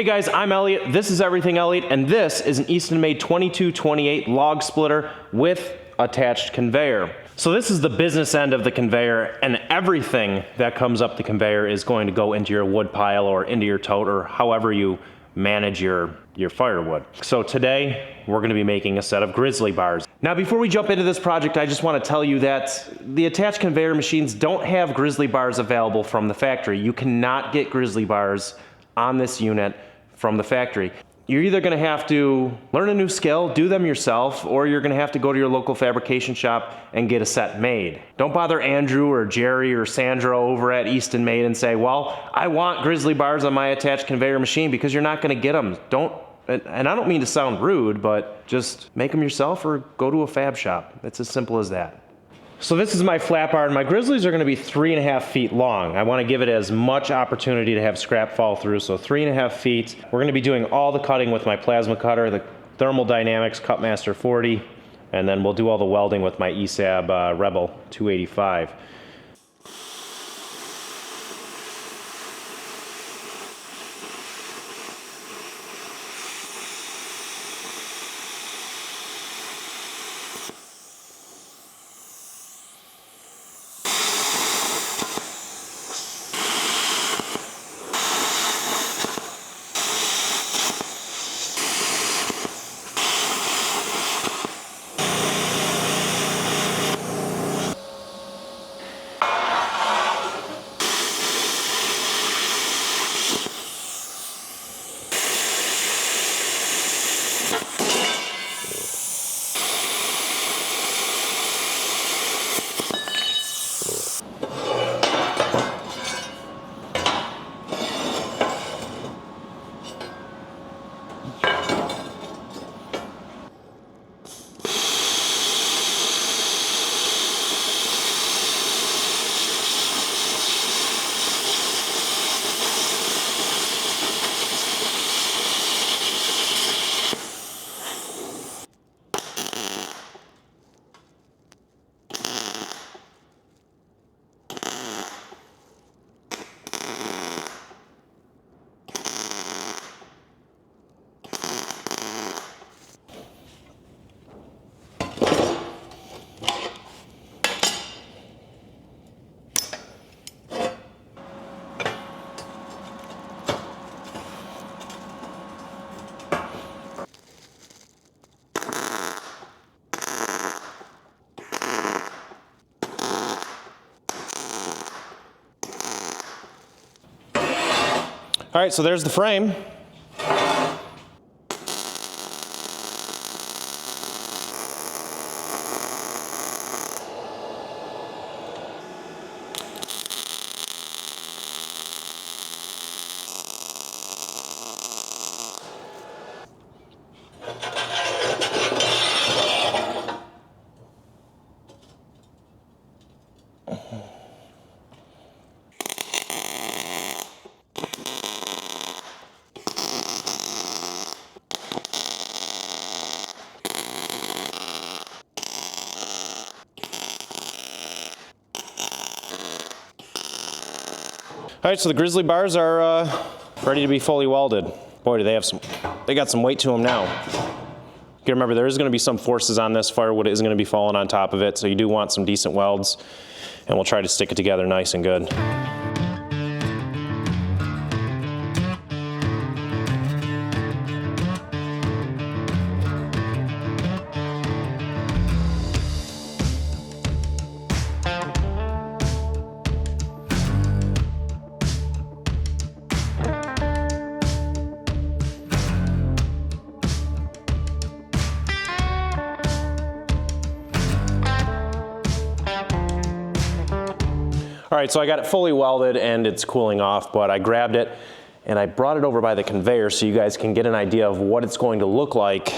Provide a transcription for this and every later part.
Hey guys, I'm Elliott, this is Everything Elliott, and this is an Eastonmade 2228 log splitter with attached conveyor. So this is the business end of the conveyor, and everything that comes up the conveyor is going to go into your wood pile or into your tote or however you manage your firewood. So today, we're gonna be making a set of GRIZZLY bars. Now before we jump into this project, I just wanna tell you that the attached conveyor machines don't have GRIZZLY bars available from the factory. You cannot get GRIZZLY bars on this unit from the factory. You're either gonna have to learn a new skill, do them yourself, or you're gonna have to go to your local fabrication shop and get a set made. Don't bother Andrew or Jerry or Sandra over at Eastonmade and say, well, I want GRIZZLY bars on my attached conveyor machine, because you're not gonna get them. And I don't mean to sound rude, but just make them yourself or go to a fab shop. It's as simple as that. So this is my flat bar, and my GRIZZLYs are gonna be 3.5 feet long. I wanna give it as much opportunity to have scrap fall through, so 3.5 feet. We're gonna be doing all the cutting with my plasma cutter, the Thermal Dynamics Cutmaster 40, and then we'll do all the welding with my esab Rebel 285. All right, so there's the frame. All right, so the GRIZZLY bars are ready to be fully welded. Boy, do they got some weight to them now. You gotta remember, there is gonna be some forces on this. Firewood is gonna be falling on top of it, so you do want some decent welds, and we'll try to stick it together nice and good. All right, so I got it fully welded and it's cooling off, but I grabbed it and I brought it over by the conveyor so you guys can get an idea of what it's going to look like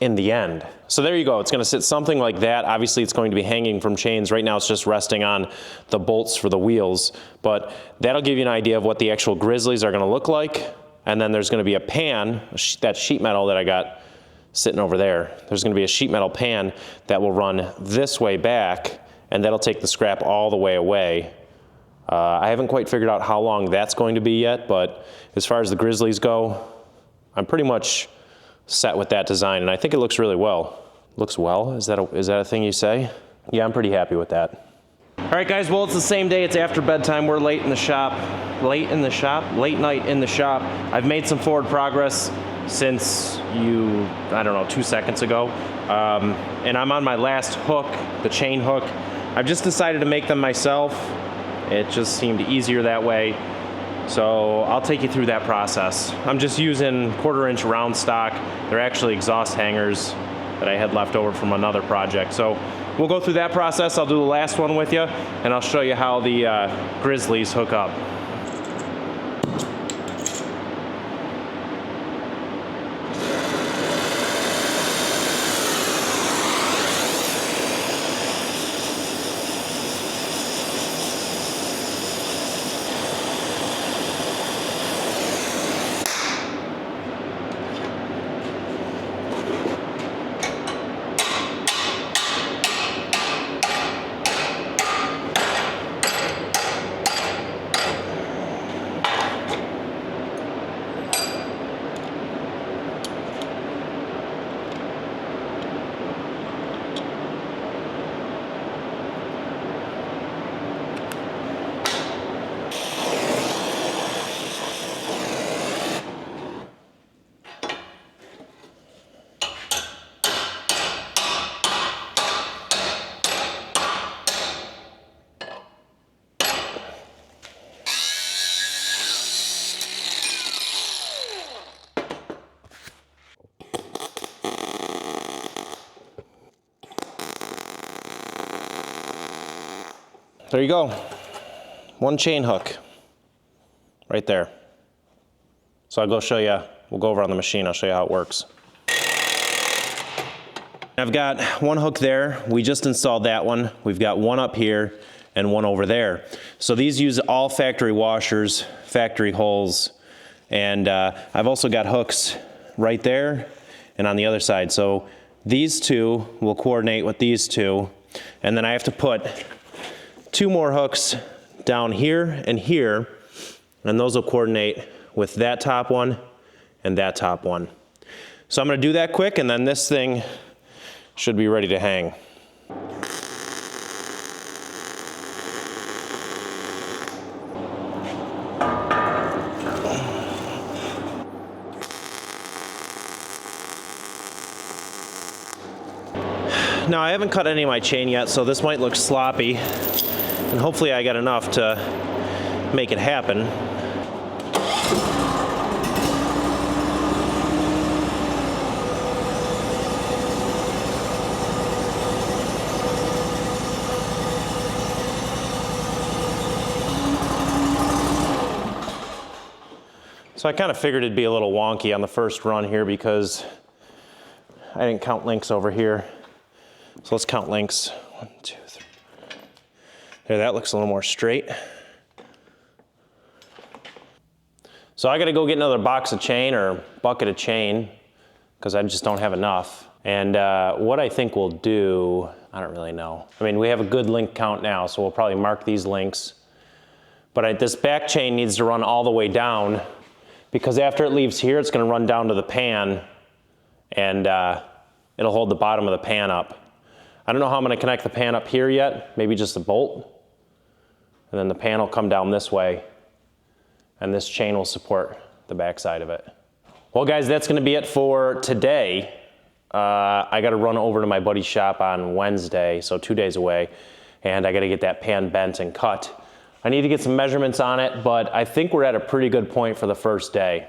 in the end. So there you go, it's gonna sit something like that. Obviously it's going to be hanging from chains. Right now it's just resting on the bolts for the wheels, but that'll give you an idea of what the actual GRIZZLYs are gonna look like. And then there's gonna be a pan, that sheet metal that I got sitting over there. There's gonna be a sheet metal pan that will run this way back, and that'll take the scrap all the way away. I haven't quite figured out how long that's going to be yet, but as far as the GRIZZLYs go, I'm pretty much set with that design, and I think it looks really well. Looks well? Is that a thing you say? Yeah, I'm pretty happy with that. All right, guys, well, it's the same day. It's after bedtime. We're late in the shop. Late night in the shop. I've made some forward progress since I don't know, 2 seconds ago. And I'm on my last hook, the chain hook. I've just decided to make them myself. It just seemed easier that way. So I'll take you through that process. I'm just using 1/4-inch round stock. They're actually exhaust hangers that I had left over from another project. So we'll go through that process. I'll do the last one with you, and I'll show you how the Grizzlies hook up. There you go. One chain hook right there. So I'll go show you, we'll go over on the machine, I'll show you how it works. I've got one hook there. We just installed that one. We've got one up here and one over there. So these use all factory washers, factory holes, and I've also got hooks right there and on the other side. So these two will coordinate with these two, and then I have to put 2 more hooks down here, and those will coordinate with that top one and that top one. So I'm gonna do that quick, and then this thing should be ready to hang. Now, I haven't cut any of my chain yet, so this might look sloppy, and hopefully I got enough to make it happen. So I kind of figured it'd be a little wonky on the first run here because I didn't count links over here. So let's count links. 1, 2, 3. There, that looks a little more straight. So I gotta go get another box of chain or bucket of chain because I just don't have enough. And what I think we'll do, I don't really know. I mean, we have a good link count now, so we'll probably mark these links. But this back chain needs to run all the way down because after it leaves here, it's gonna run down to the pan and it'll hold the bottom of the pan up. I don't know how I'm gonna connect the pan up here yet, maybe just a bolt. And then the pan will come down this way and this chain will support the back side of it. Well guys, that's gonna be it for today. I gotta run over to my buddy's shop on Wednesday, so 2 days away, and I gotta get that pan bent and cut. I need to get some measurements on it, but I think we're at a pretty good point for the first day.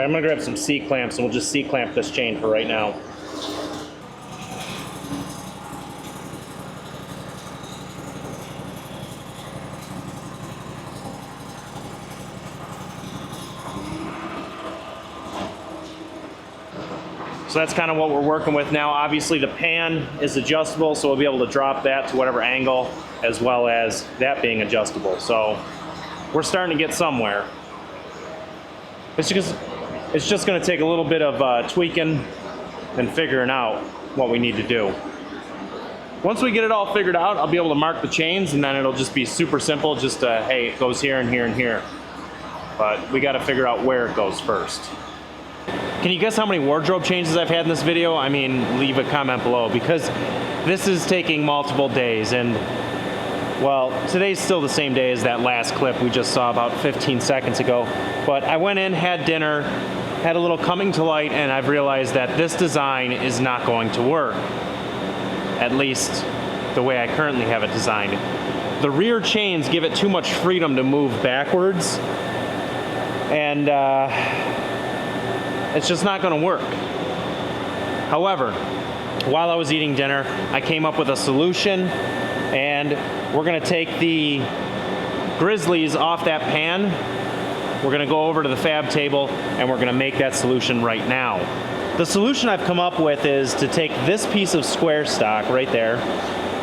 I'm gonna grab some C-clamps and we'll just C-clamp this chain for right now. So that's kind of what we're working with now. Obviously the pan is adjustable, so we'll be able to drop that to whatever angle, as well as that being adjustable. So we're starting to get somewhere. It's just going to take a little bit of tweaking and figuring out what we need to do. Once we get it all figured out, I'll be able to mark the chains, and then it'll just be super simple. Just hey, it goes here and here and here. But we got to figure out where it goes first. Can you guess how many wardrobe changes I've had in this video? I mean, leave a comment below, because this is taking multiple days, and well, today's still the same day as that last clip we just saw about 15 seconds ago. But I went in, had dinner, had a little coming to light, and I've realized that this design is not going to work. At least the way I currently have it designed. The rear chains give it too much freedom to move backwards, and it's just not going to work. However, while I was eating dinner, I came up with a solution, and we're going to take the Grizzlies off that pan. We're going to go over to the fab table, and we're going to make that solution right now. The solution I've come up with is to take this piece of square stock right there.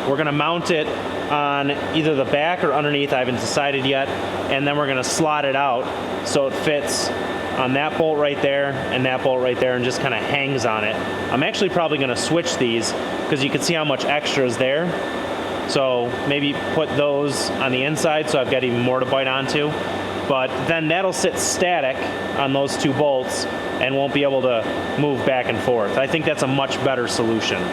We're going to mount it on either the back or underneath, I haven't decided yet, and then we're going to slot it out so it fits on that bolt right there and that bolt right there, and just kind of hangs on it. I'm actually probably going to switch these because you can see how much extra is there. So maybe put those on the inside so I've got even more to bite onto. But then that'll sit static on those two bolts and won't be able to move back and forth. I think that's a much better solution.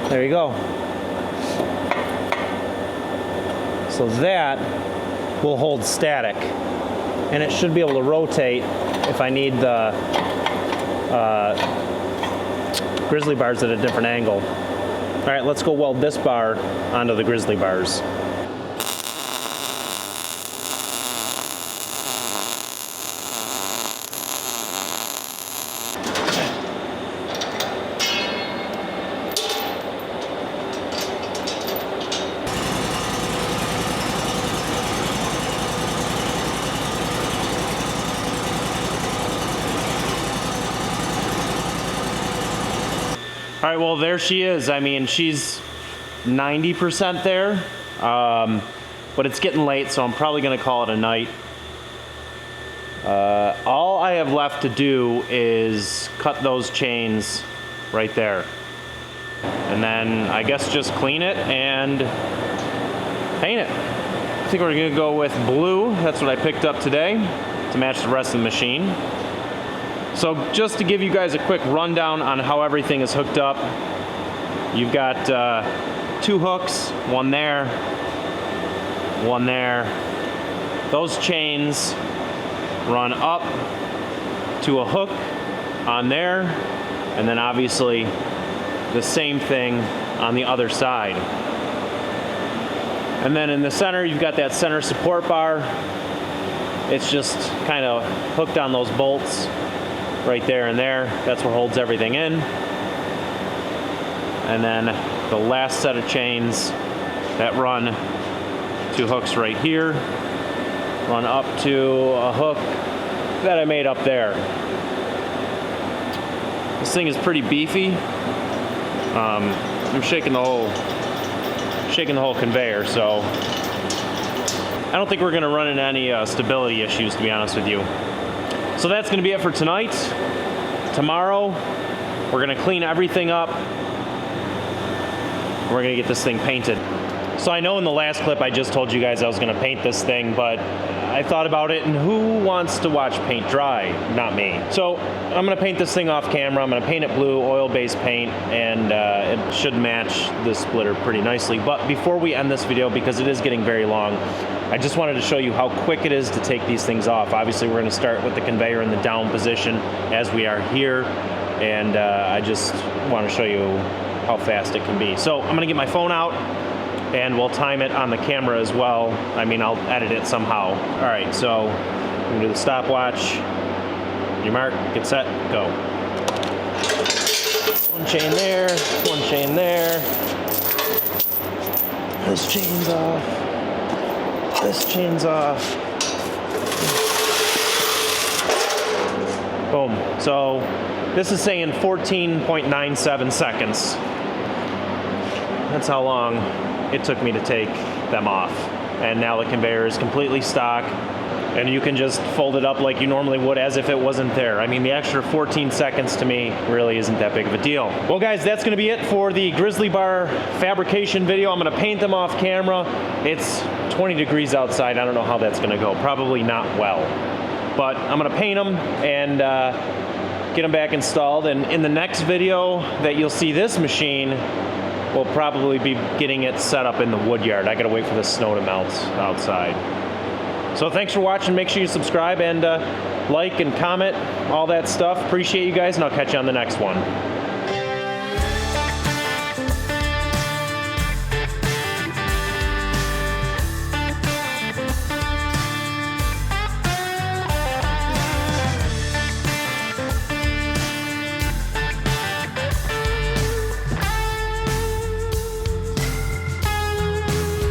There you go. So that will hold static, and it should be able to rotate if I need the grizzly bars at a different angle. All right, let's go weld this bar onto the grizzly bars. All right, well, there she is. I mean, she's 90% there, but it's getting late, so I'm probably gonna call it a night. All I have left to do is cut those chains right there. And then I guess just clean it and paint it. I think we're gonna go with blue. That's what I picked up today to match the rest of the machine. So just to give you guys a quick rundown on how everything is hooked up, you've got two hooks, one there, one there. Those chains run up to a hook on there, and then obviously the same thing on the other side. And then in the center, you've got that center support bar. It's just kind of hooked on those bolts right there and there. That's what holds everything in. And then the last set of chains that run two hooks right here, run up to a hook that I made up there. This thing is pretty beefy. I'm shaking the whole conveyor, so I don't think we're gonna run into any stability issues, to be honest with you. So that's gonna be it for tonight. Tomorrow, we're gonna clean everything up. We're gonna get this thing painted. So I know in the last clip I just told you guys I was gonna paint this thing, but I thought about it, and who wants to watch paint dry? Not me. So I'm gonna paint this thing off camera. I'm gonna paint it blue, oil-based paint, and it should match the splitter pretty nicely. But before we end this video, because it is getting very long, I just wanted to show you how quick it is to take these things off. Obviously, we're gonna start with the conveyor in the down position as we are here, and I just wanna show you how fast it can be. So I'm gonna get my phone out, and we'll time it on the camera as well. I mean, I'll edit it somehow. All right, so I'm gonna do the stopwatch. Your mark, get set, go. One chain there, one chain there. This chain's off. This chain's off. Boom. So this is saying 14.97 seconds. That's how long it took me to take them off. And now the conveyor is completely stock, and you can just fold it up like you normally would as if it wasn't there. I mean, the extra 14 seconds to me really isn't that big of a deal. Well guys, that's gonna be it for the Grizzly Bar fabrication video. I'm gonna paint them off camera. It's 20 degrees outside. I don't know how that's gonna go. Probably not well. But I'm gonna paint them and get them back installed. And in the next video that you'll see this machine, we'll probably be getting it set up in the wood yard. I gotta wait for the snow to melt outside. So thanks for watching. Make sure you subscribe and like and comment, all that stuff. Appreciate you guys, and I'll catch you on the next one.